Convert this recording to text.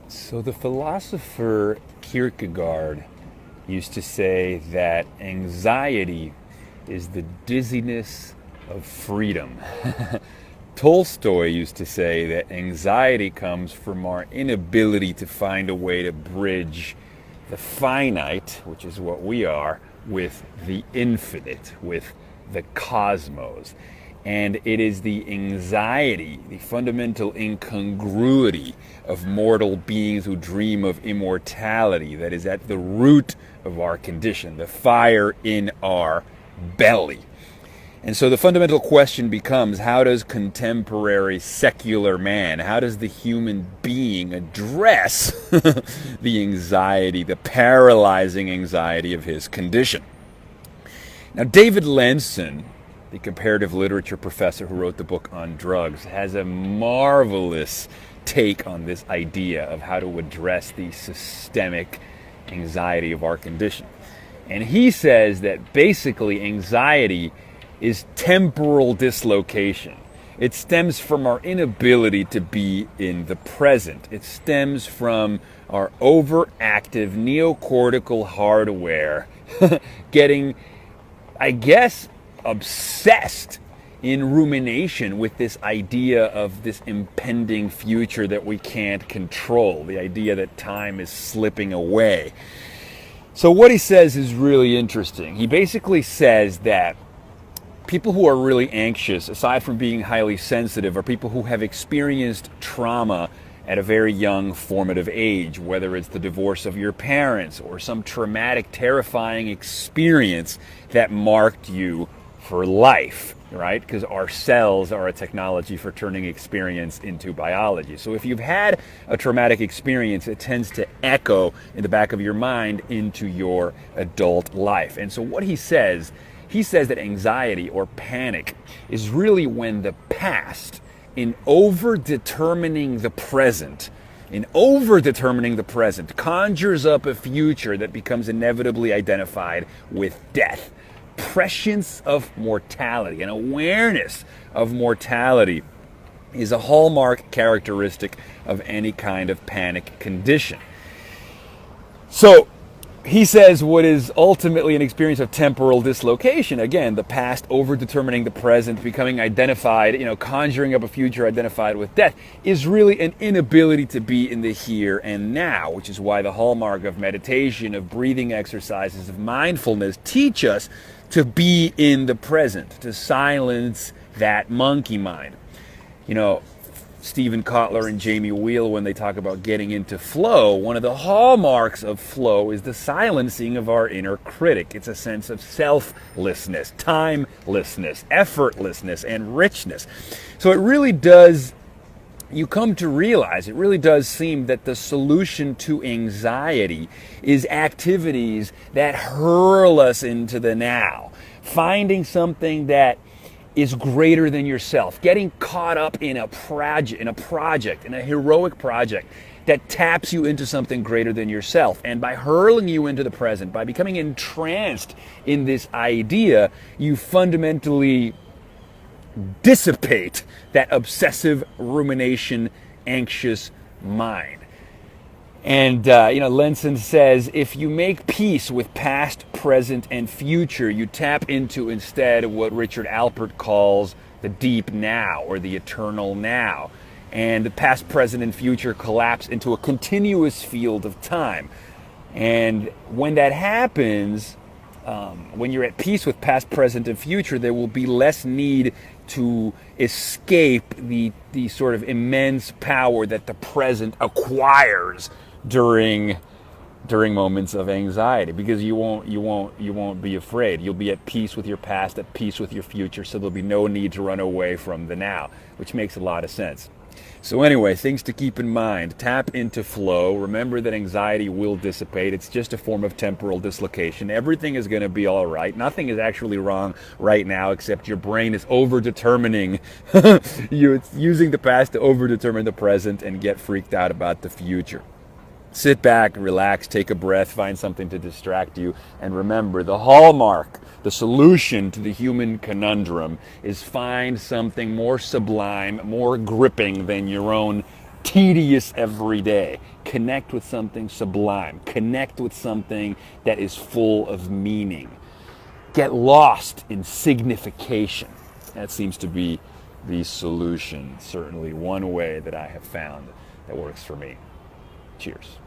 So the philosopher Kierkegaard used to say that anxiety is the dizziness of freedom. Tolstoy used to say that anxiety comes from our inability to find a way to bridge the finite, which is what we are, with the infinite, with the cosmos. And it is the anxiety, the fundamental incongruity of mortal beings who dream of immortality that is at the root of our condition, the fire in our belly. And so the fundamental question becomes, how does contemporary secular man, how does the human being address the anxiety, the paralyzing anxiety of his condition? Now, David Lenson, the comparative literature professor who wrote the book on drugs, has a marvelous take on this idea of how to address the systemic anxiety of our condition. And he says that basically anxiety is temporal dislocation. It stems from our inability to be in the present. It stems from our overactive neocortical hardware getting, I guess, obsessed in rumination with this idea of this impending future that we can't control, the idea that time is slipping away. So what he says is really interesting. He basically says that people who are really anxious, aside from being highly sensitive, are people who have experienced trauma at a very young formative age, whether it's the divorce of your parents or some traumatic, terrifying experience that marked you for life, right? Because our cells are a technology for turning experience into biology. So if you've had a traumatic experience, it tends to echo in the back of your mind into your adult life. And so what he says that anxiety or panic is really when the past, in over-determining the present, conjures up a future that becomes inevitably identified with death. Prescience of mortality, an awareness of mortality, is a hallmark characteristic of any kind of panic condition. So he says what is ultimately an experience of temporal dislocation, again, the past over-determining the present, becoming identified, conjuring up a future identified with death, is really an inability to be in the here and now, which is why the hallmark of meditation, of breathing exercises, of mindfulness teach us to be in the present, to silence that monkey mind. Stephen Kotler and Jamie Wheal, when they talk about getting into flow, one of the hallmarks of flow is the silencing of our inner critic. It's a sense of selflessness, timelessness, effortlessness, and richness. So it really does, you come to realize, it really does seem that the solution to anxiety is activities that hurl us into the now. Finding something that is greater than yourself, getting caught up in a project, in a heroic project that taps you into something greater than yourself. And by hurling you into the present, by becoming entranced in this idea, you fundamentally dissipate that obsessive rumination, anxious mind. And, Lenson says, if you make peace with past, present, and future, you tap into instead what Richard Alpert calls the deep now, or the eternal now. And the past, present, and future collapse into a continuous field of time. And when that happens, when you're at peace with past, present, and future, there will be less need to escape the sort of immense power that the present acquires during moments of anxiety, because you won't be afraid. You'll be at peace with your past, at peace with your future, so there'll be no need to run away from the now, which makes a lot of sense. So anyway, things to keep in mind. Tap into flow. Remember that anxiety will dissipate. It's just a form of temporal dislocation. Everything is going to be all right. Nothing is actually wrong right now, except your brain is over-determining. It's using the past to over-determine the present and get freaked out about the future. Sit back, relax, take a breath, find something to distract you, and remember, the hallmark, the solution to the human conundrum is find something more sublime, more gripping than your own tedious every day. Connect with something sublime. Connect with something that is full of meaning. Get lost in signification. That seems to be the solution. Certainly one way that I have found that works for me. Cheers.